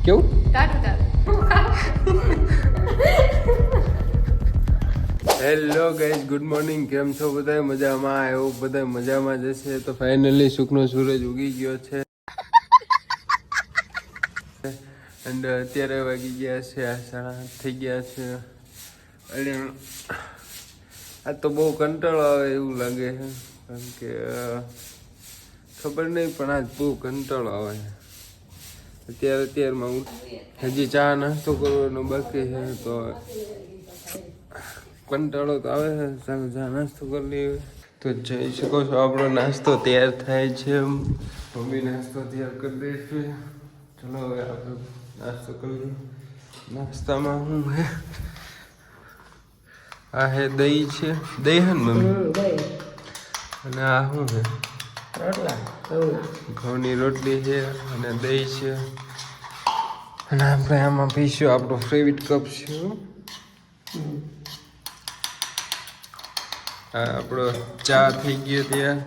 કેવું hello guys, good morning. કેમ છો બધા? મજામાં? એવું બધા મજામાં જશે. તો ફાઇનલી સુખનો સૂરજ ઉગી ગયો છે એન્ડ અત્યારે વાગી ગયા છે 8:30 થઈ ગયા છે. અને આ તો બહુ કંટાળો આવે એવું લાગે છે, કારણ કે ખબર નહીં પણ આજ બહુ કંટાળો આવે છે. અત્યારમાં હજી ચા નાસ્તો કરવાનો બાકી છે, તો કંટાળો તો આવે છે. ચાલો ચા નાસ્તો કરી લઈએ. તો જઈ શકો છો, આપણો નાસ્તો તૈયાર થાય છે. મમ્મી નાસ્તો તૈયાર કરી દે છે. ચલો હવે આપણે નાસ્તો કરી લઈએ. નાસ્તામાં શું હે? આ હે દહીં છે, દહીં હે ને મમ્મી? અને આ શું છે? ઘઉંની રોટલી છે અને દહીં છે. અને આપણે આમાં પીશું આપણો ફેવરિટ કપ છે. હા, આપણો ચા થઈ ગયો ત્યાં.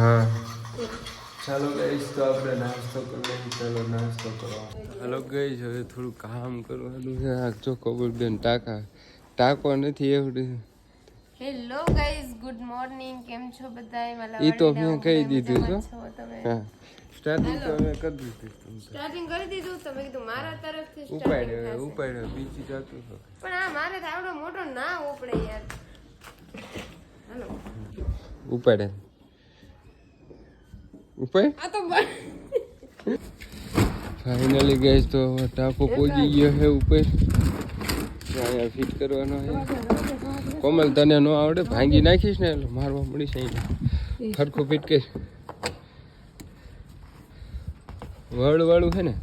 હા, ચાલો ગાઈસ, તો આપણે નાસ્તો કરી લઈએ. ચાલો નાસ્તો કરો. હાલો ગાઈસ, હવે થોડું કામ કરવાનું છે. આ જો કબૂલબેન ટાંકો નથી એવડે. Hello guys, good morning. કેમ છો બધા? ઈ તો મેં કહી દીધું છો. હા, સ્ટાર્ટિંગ તો મેં કરી દીધું. સ્ટાર્ટિંગ કરી દીધું તો મેં કીધું મારા તરફથી ઉપાડ્યો બીજી જાતું હતો. પણ આ મારે તો આવડો મોટો ના ઉપડે યાર. હાલો ઉપાડે આ તો ફાઇનલી ગાઈસ, તો ટાંકો પહોંચી ગયો છે ઉપર. અહીંયા ફિટ કરવાનો છે. કોમલ, તને ન આવડે? ભાંગી નાખીશ ને એટલે મારવા મળીશ. અહીંયા ખરખું ફિટ કરી વાળું છે ને.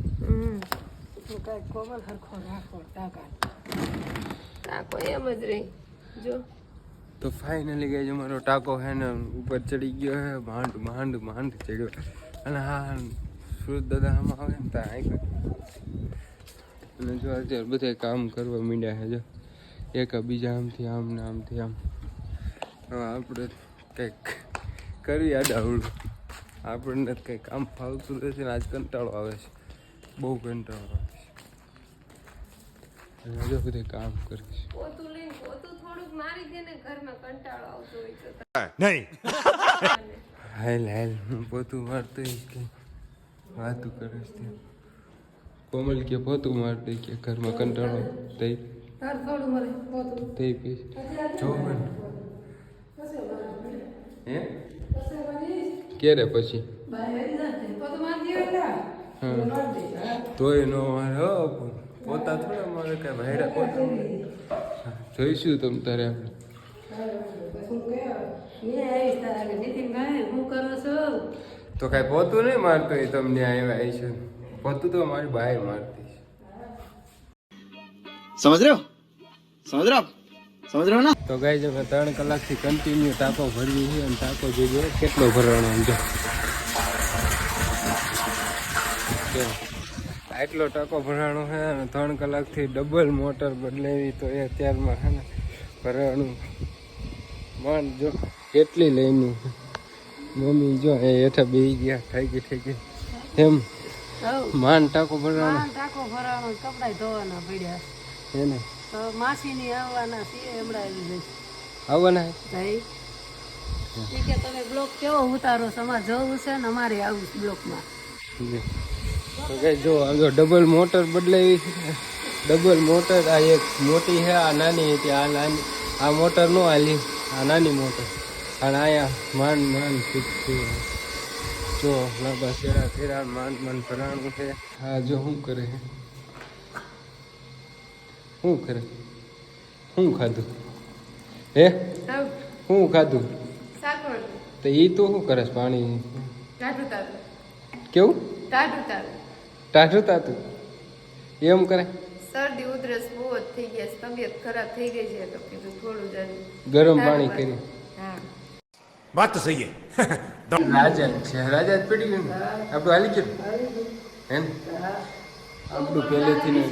ટાંકો એમ જ રહી જો. તો ફાઇનલી ગાઈસ, અમારો ટાંકો છે ને ઉપર ચડી ગયો છે. માંડ ચડ્યો. અને હા, સુરત દાદા આમાં આવે ને ત્યાં અને જો અત્યારે બધા કામ કરવા માંડ્યા છે. જો એક બીજા આમથી આમ ને આમથી આમ. હવે આપણે કંઈક કરી આડાવડું. આપણને કંઈક કામ ફાવતું રહેશે ને. આજ કંટાળો આવે છે, બહુ કંટાળો આવે છે. જો બધે કામ કરીશ. પોતું લઈને પોતું થોડુંક મારી દે ને, ઘરમાં કંટાળો આવતો હોય તો નહીં. હાલ હું પોતું મારતો કે વાતું કરે છે. કોમલ કે પોતું મારતી કે ઘરમાં કંટાળો થઈ પી જો હે ક્યારે પછી તોય નો મારે પોતા થોડા મારે કઈ ભાઈડા પોતા જોઈશું તમ તારે આપણે. તો કઈ પોતું નહીં મારતો એ તમને આવ્યા છે. પોતું તો મારી બાય મારતી. સમજ રહ્યો ના? તો ગાઈસ, અમે 3 કલાકથી કન્ટિન્યુ ટાંકો ભરીએ છીએ. અને ટાંકો જોઈએ કેટલો ભરવાનો જો. આટલો ટાંકો ભરાણો છે અને 3 કલાકથી ડબલ મોટર બદલાવી. તો એ અત્યારમાં છે ને ભરવાનું માંડ જો કેટલી લઈનું. મમ્મી જો એ હેઠા બેસી ગયા થઈ એમ. માંડ ટાંકો ભરવાનો કપડા ધોવાના પડ્યા છે ને. માસીની આવવાના છે હમણાં આવવાના કે તમે બ્લોક કેવો ઉતારો છો? અમારે જવું છે ને અમારે આવું બ્લોકમાં. તો કઈ જો ડબલ મોટર બદલાવી છે. ડબલ મોટર આ એક મોટી છે, આ નાની હતી. આ નાની આ મોટર નો હાલી, આ નાની મોટર. અને અહીંયા માંડ ફિક્સ થયું. જો લાંબા ફેરા માંડ ભરાણું છે. હા જો શું કરે શું ખાધું હે? શું ખાધું? તો એ તો શું કરે પાણી કેવું ટાઢું તાતું એમ કરે? શરદી ઉધરસ બહુ જ થઈ ગયા છે, તબિયત ખરાબ થઈ ગઈ છે, તો કીધું થોડું જ ગરમ પાણી કરી. હા, વાત તો સહી હે. રાજા છે, રાજા જ પડી ગયું. આપણું હાલી ગયું હે ને? આપણું પહેલેથી ને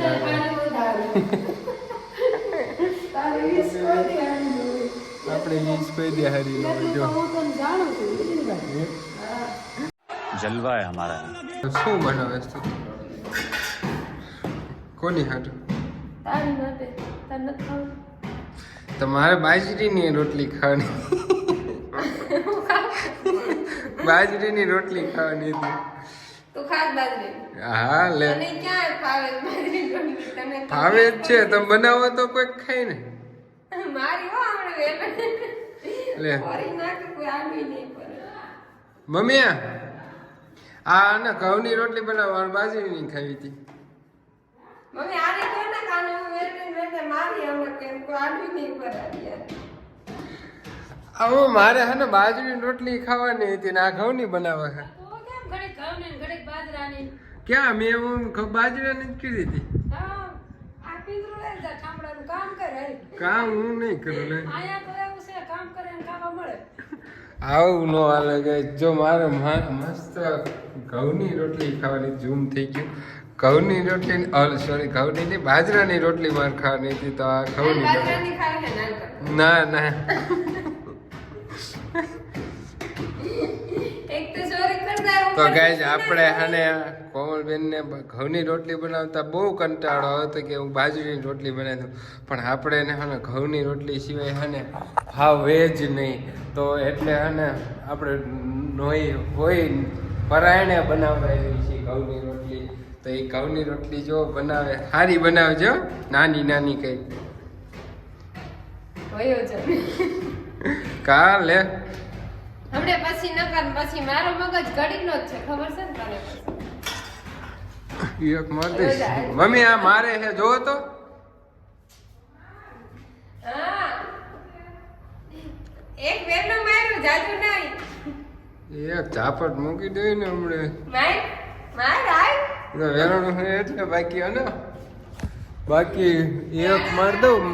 આપણે વીસ કોઈ દે હારી જો जलवा है हमारा। શું બનાવે છે તું? કોની હાટું? તારી માટે તાર નથી ખાવું તમારે બાજરીની રોટલી ખાવાની. બાજરીની રોટલી ખાવાની હતી. તું ખાસ બાજરી હા લે, તને ક્યાં ફાવે બાજરી રોટલી તને તો ભાવે જ છે. તમે બનાવો તો કોઈક ખાય ને. મારી હો હમણાં લે ફરી નાખે કોઈ આવી નહીં પડે મમ્મી આ ને ઘઉંની રોટલી બનાવવાની, બાજરીની ખાવી હતી. મમ્મી આને કહો ને કાનો વેટે મારી હમણાં કેમ કોઈ આવી નહીં પડે યાર હવે મારે હે ને બાજરીની રોટલી ખાવાની હતી ને આ ઘઉંની બનાવે છે. તો કેમ ઘડીક ઘઉંની ને ઘડીક બાજરાની? ક્યાં મેં હું બાજરાની જ કીધી હતી. હા, આ પિંજરું લઈ જા, ઠામડાનું કામ કરે. કામ હું નહીં કરું લે. અહીંયા તો એવું છે, કામ કરે ને ખાવા મળે. આવું નો હાલે કે જો મારે મસ્ત ઘઉંની રોટલી ખાવાની ઝૂમ થઈ ગયું. ઘઉંની રોટલી સોરી ઘઉંની નહીં, બાજરાની રોટલી મારે ખાવાની હતી તો આ ઘઉંની બાજરાની ખાવી છે નાનકડ ના ના એક તો ચોરી કરતા તો ગાઈઝ આપણે હને કોમલબેનને ઘઉંની રોટલી બનાવતા બહુ કંટાળો હતો કે હું બાજરીની રોટલી બનાવી દઉં, પણ આપણે એને હને ઘઉંની રોટલી સિવાય હને ભાવે જ નહીં. તો એટલે હને આપણે હોય પરાયણે બનાવતા એવી છે ઘઉંની રોટલી. તો એ ઘઉંની રોટલી જો બનાવે સારી બનાવજો, નાની નાની કંઈક હોયો છે કા લે. હમણે પછી નકર પછી મારો મગજ ઘડીનો જ છે ખબર છે ને તને એક મત મમ્મી આ મારે હે જોવો તો હા એક વેરનો માર્યો જાજુ નહીં એક ઝાપટ મૂકી દઈ ને હમણે માર આય વેરણ એટલે બાકી હે ને બાકી એક માર દઉં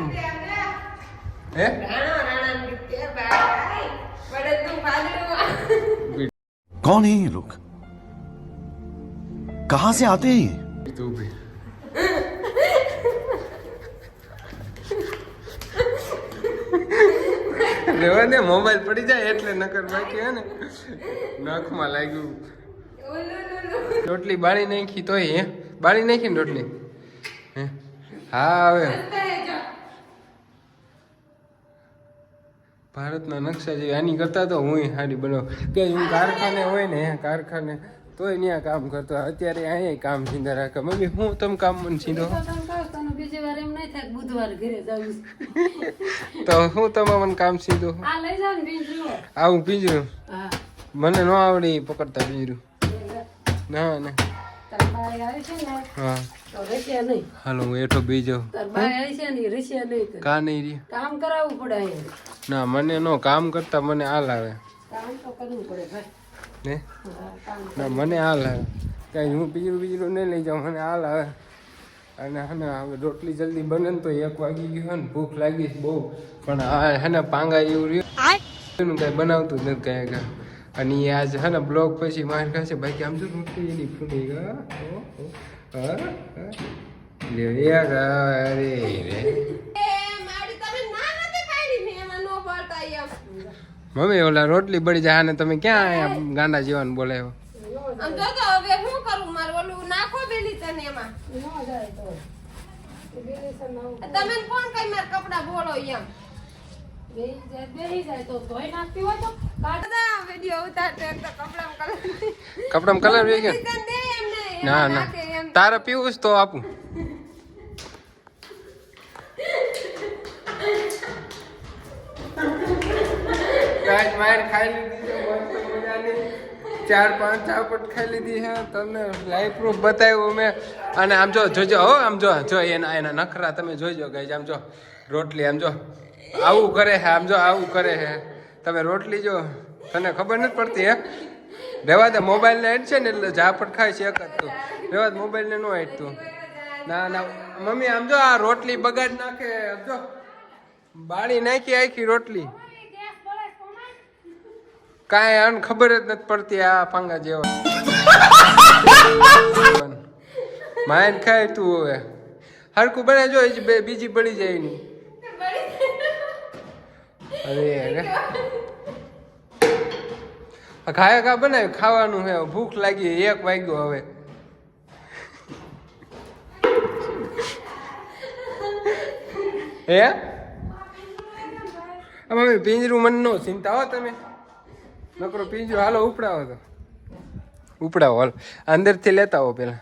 હે રાણા કે ભાઈ બડે તું ફાદરો कौन है ये लोग, कहां से आते हैं ये? તું ભી રેવા દે, મોબાઈલ પડી જાય એટલે નકર બાકી હે ને નખમાં લાગ્યું. રોટલી બાળી નાખી તોય હે બાળી નાખી ને રોટલી હે હા હવે ભારતના નકશા જેવી આની કરતા તો હું સારી બનાવું કે હું કારખાને હોય ને કારખાને તોય ત્યાં કામ કરતો. અત્યારે અહીંયા કામ સીધા રાખે. મમ્મી હું તમે કામ મને સીધો તો તને કહું, તને બીજી વાર એમ નહીં થાય કે બુધવારે ઘરે જવું છે. તો હું તમે મને કામ સીધો આ લઈ જાવ ને પિંજરું. આવું પીંજરું હા, મને ન આવડી પકડતા પીંજરું. ના ના તાર બાઈ આવી છે ને હા તો રસ્યા નહીં. હાલો હું એઠો બી જાઉં. તાર બાઈ આવી છે ને એ રસ્યા નહીં કરે. કા નહીં રે કામ કરાવવું પડે અહીંયા. ના મને નો કામ કરતા મને હાલ આવે કામ તો કરવું પડે ભાઈ. ને હા, કામ ના મને હાલ આવે કાંઈ હું બીજું નહીં લઈ જાઉં, મને હાલ આવે. અને હે ને હવે રોટલી જલ્દી બને ને તો 1 વાગી ગયું હે ને ભૂખ લાગી છે બહુ, પણ આ હે ને પાંગા એવું રહ્યું કાંઈ બનાવતું જ નથી કાંઈ. અને એ આજ હે ને બ્લોગ પછી મારે કહે છે બાકી આમ જો રોટલી એની ફૂલી ગયા અરે રે મારી તમે ના નથી પાડી મે એમાં નો પડતા એમ મમ્મી ઓલા રોટલી બળી જાય ને તમે ક્યાં અહીંયા ગાંડા જીવન બોલાવ્યો. આમ જો તો હવે શું કરું માર ઓલું નાખો બેલી તને એમાં ન જાય તો તમે કોણ કઈ માર કપડા બોલો એમ બેહી જાય તો ધોઈ નાખતી હોય તો કાઢા વિડિયો ઉતારતે તો કપડામાં કલર વે ગયા દે એમને ના ના તારે પીવું છે તો આપું. ગાઈસ માર ખાઈ લીધી છે મસ્ત મજાની 4-5 ચાપટ ખાઈ લીધી છે. તમને લાઈવ પ્રૂફ બતાવ્યું મેં. અને આમ જો જોજો હો આમ જો એના નખરા તમે જોઈજો ગાઈસ. આમ જો રોટલી આમ જો આવું કરે છે, આમ જો આવું કરે છે. તમે રોટલી જો તને ખબર નથી પડતી હે. રેવા દે મોબાઈલ ને હેડ છે ને એટલે ઝાપટ ખાય છે એક જ તું. રેવા દે મોબાઈલ ને નો હેડ તું. ના ના મમ્મી આમ જો આ રોટલી બગાડ નાખે. આમ જો બાળી નાખી આખી રોટલી. કાંઈ આને ખબર જ નથી પડતી આ પાંગા જેવા. માયન ખાય તું હવે હરકું બને જો બીજી બળી જાય નહીં. અરે ખાયા ખા બનાવ્યું ખાવાનું હે ભૂખ લાગી 1 વાગ્યો હવે હે મમ્મી પિંજરું મન નો ચિંતા હો તમે નકરો પિંજરું હાલો ઉપડાવો હાલો અંદરથી લેતા આવો પેલા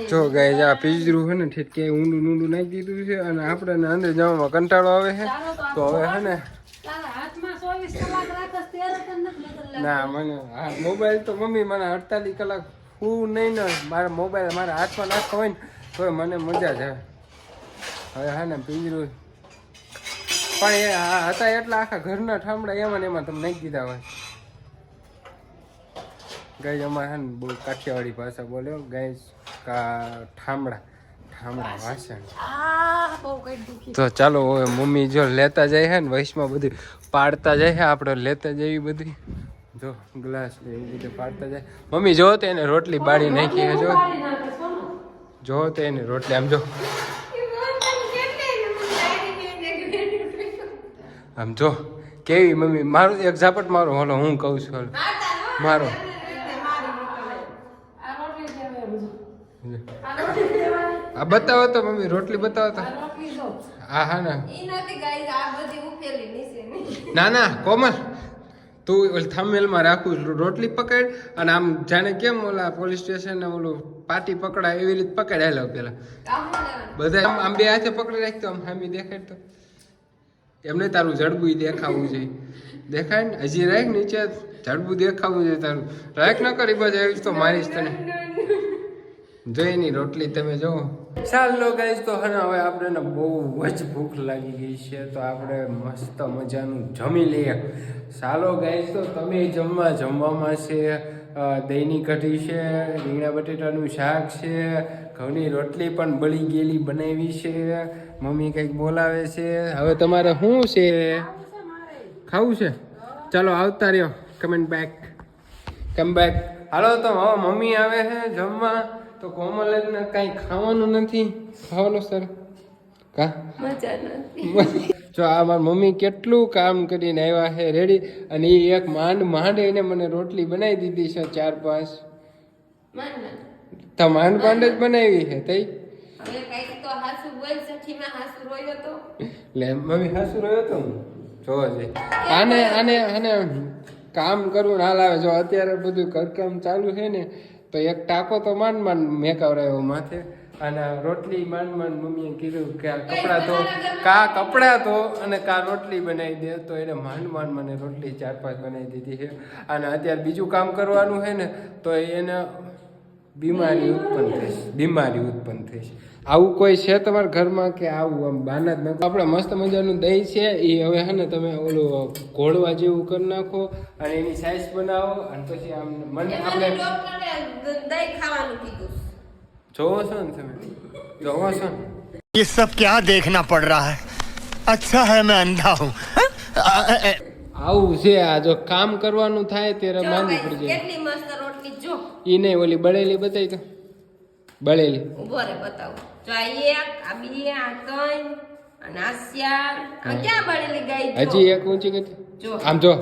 જો ગાઈસ આ પિંજરું છે ને ઠીક કે ઊંડું નાખી દીધું છે અને આપણે અંદર જવામાં કંટાળો આવે છે તો હવે છે ને ના મને હા મોબાઈલ તો મમ્મી મને 48 કલાક હું નહીં ને મારા મોબાઈલ મારા હાથમાં નાખવો હોય ને તો મને મજા જ આવે હવે હા ને પિંજરું પણ એ હતા એટલા આખા ઘરના ઠામડા એમાં ને એમાં તમે નાખી દીધા હોય ગાઈસ અમારે છે ને બહુ કાઠિયાવાડી ભાષા બોલ્યો ગાઈસ ઠામડા વાસણ તો ચાલો હવે મમ્મી જો લેતા જાય છે ને વૈશમાં બધી પાડતા જાય છે આપણે લેતા જઈએ બધી જો ગ્લાસ એવી રીતે પાડતા જાય મમ્મી જો તો એને રોટલી બાળી નાખી છે જો તો એને રોટલી આમ જો આમ જો કેવી મમ્મી મારું એક ઝાપટ મારો હલો હું કહું છું મારો આ બતાવો તો મમ્મી રોટલી બતાવો તો હા ના ના કોમલ તું ઓલી થંબનેલમાં રાખું રોટલી પકડ અને આમ જાણે કેમ ઓલા પોલીસ સ્ટેશન ને ઓલું પાટી પકડાય એવી રીતે પકડાયેલો પેલા બધા આમ બે હાથે પકડી રાખતો આમ હામી દેખાડ તો એમને તારું જડબું દેખાવું જોઈએ દેખાય ને હજી રાખ નીચે જડબું દેખાવું જોઈએ તારું રાખ ન કરી બસ એવી તો મારીશ તને જોઈ ની રોટલી તમે જો ચાલો ગાઈસ તો હવે આપણે બહુ જ ભૂખ લાગી ગઈ છે તો આપણે મસ્ત મજાનું જમી લઈએ ચાલો ગાઈસ તો તમે જમવામાં છે દહીંની કઢી છે રીંગણા બટેટાનું શાક છે ઘઉંની રોટલી પણ બળી ગયેલી બનાવી છે મમ્મી કંઈક બોલાવે છે હવે તમારે શું છે ખાવું છે ચાલો આવતા રહ્યો કમ બેક હાલો તો હવે મમ્મી આવે છે જમવા તો કોમલ ને કઈ ખાવાનું નથી ખાવાનું સર કા મજા નથી જો આ મારી મમ્મી કેટલું કામ કરીને આવ્યા છે રેડી અને એ એક માંડ એને મને રોટલી બનાવી દીધી છે 4-5 તો માંડ જ બનાવી છે તઈ હવે કઈક તો હાસુ બોલ સઠીમાં હાસુ રોયો તો લે મમ્મી હાસુ રોયો તો જોવા જઈ આને કામ કરવું ના લાવે જો અત્યારે બધું ઘરકામ ચાલુ છે ને તો એક ટાંકો તો માંડ મેકાવરાયો માથે અને રોટલી માંડ મમ્મીએ કીધું કે કપડા તો અને રોટલી બનાવી દે તો એને માંડ મને રોટલી 4-5 બનાવી દીધી છે અને અત્યારે બીજું કામ કરવાનું છે ને તો એને બીમારી ઉત્પન્ન થશે આવું કોઈ છે તમારા ઘરમાં કે આવું આમ બાના જ ન આપણે મસ્ત મજાનું દહીં છે એ હવે છે ને તમે ઓલું ઘોળવા જેવું કરી નાખો અને એની સાઈઝ બનાવો અને પછી આમ મને આપણે દહીં ખાવાનું કીધું જોવો છો ને તમે જોવો છો ને ये सब क्या देखना पड़ रहा है अच्छा है मैं अंधा हूँ આવું છે આ જો કામ કરવાનું થાય ત્યારે માંદી પડી જાય કેટલી મસ્ત રોટલી જો ઈ નહીં ઓલી બળેલી બતાવી તો બળેલી ઉભો રે બતાવું જો આ એક આ બે આ ત્રણ અને આ 4 આ ક્યાં બળેલી ગાય જો હજી એક ઊંચી કરી જો આમ જો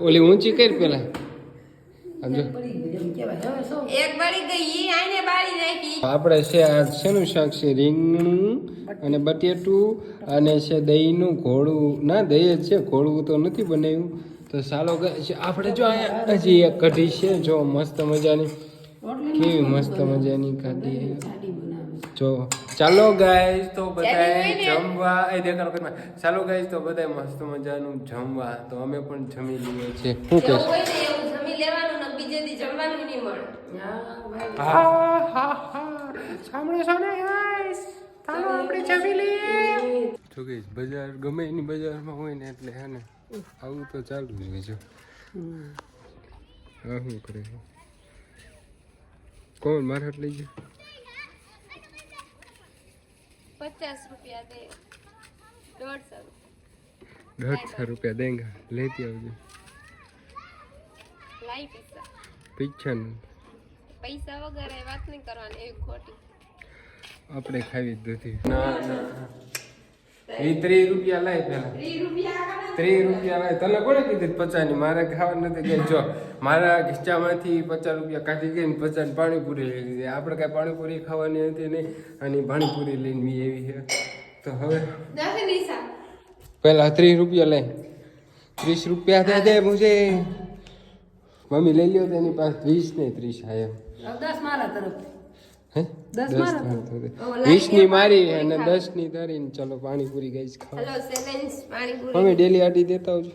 ઓલી ઊંચી કરી પેલા આમ જો એક બળી ગઈ ઈ આને બાળી નાખી આપણે છે આ શેનું શાક છે રીંગણું અને બટેટું અને છે દહીંનું ઘોળું ના દહીં જ છે ઘોળવું તો નથી બનાવ્યું તો ચાલો આપણે જો અહીંયા હજી એક કઢી છે જો મસ્ત મજાની કેવી મસ્ત મજાની કઢી જો ચાલો ગાઈસ તો બધાય જમવા ચાલો ગાઈસ તો બધાય મસ્ત મજાનું જમવા તો અમે પણ જમી લઈએ છીએ શું કહેશ જમી લેવાનું ને બીજે દી જમવાનું નહીં મળે સાંભળો છો ને ગાઈસ ચાલો આપણે જમી લઈએ જો ગાઈસ બજાર ગમે એની બજારમાં હોય ને એટલે હે ને આવું તો ચાલુ જ હોય જો હા શું કરે કોણ મારા હાથ લઈ ગયો 50 રૂપિયા દે 150 રૂપિયા દેંગા લેતી આવજો લાઈ પીછા પૈસા વગર એ વાત નહીં કરવાની એવી ખોટી આપણે ખાવી જ નથી ના 30 રૂપિયા લાય પેલા 30 રૂપિયા રૂપિયા લાય તને કોને કીધું 50 ની? મારે ખાવા નથી ગઈ. જો મારા ખિસ્સામાંથી 50 રૂપિયા કાઢી ગઈ ને 50 ની પાણીપુરી લઈ લીધી. આપણે કાંઈ પાણીપુરી ખાવાની હતી નહીં અને પાણીપુરી લઈને મી એવી છે. તો હવે પહેલા 30 રૂપિયા લઈ 30 રૂપિયા દે મુझे. મમ્મી લઈ લ્યો તેની પાસે 20 ને 30 આયા. 10 મારા તરફથી. હે 10 મારા 20 ની મારી અને 10 ની તારી ને. ચલો પાણીપુરી ગઈ ખાવા. Hello challenge panipuri mummy daily આટી દેતા આવજો.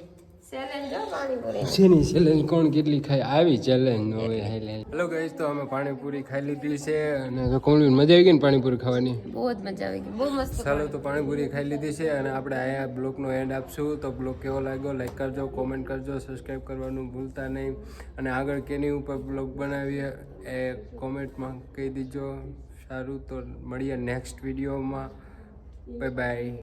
ચેલેન્જ પાણીપુરી શેની ચેલેન્જ કોણ કેટલી ખાય આવી ચેલેન્જ નો હોય. હેલો ગાઈસ, તો અમે પાણીપુરી ખાઈ લીધી છે અને કોમલીન મજા આવી ગઈ ને પાણીપુરી ખાવાની. બહુ જ મજા આવી ગઈ, બહુ મસ્ત. ચાલો તો પાણીપુરી ખાઈ લીધી છે અને આપણે અહીંયા બ્લોગનો એન્ડ આપશું. તો બ્લોગ કેવો લાગ્યો લાઈક કરજો, કોમેન્ટ કરજો, સબસ્ક્રાઈબ કરવાનું ભૂલતા નહીં અને આગળ કેની ઉપર બ્લોગ બનાવીએ એ કોમેન્ટમાં કહી દીજો. સારું, તો મળીએ નેક્સ્ટ વિડીયોમાં. Bye bye.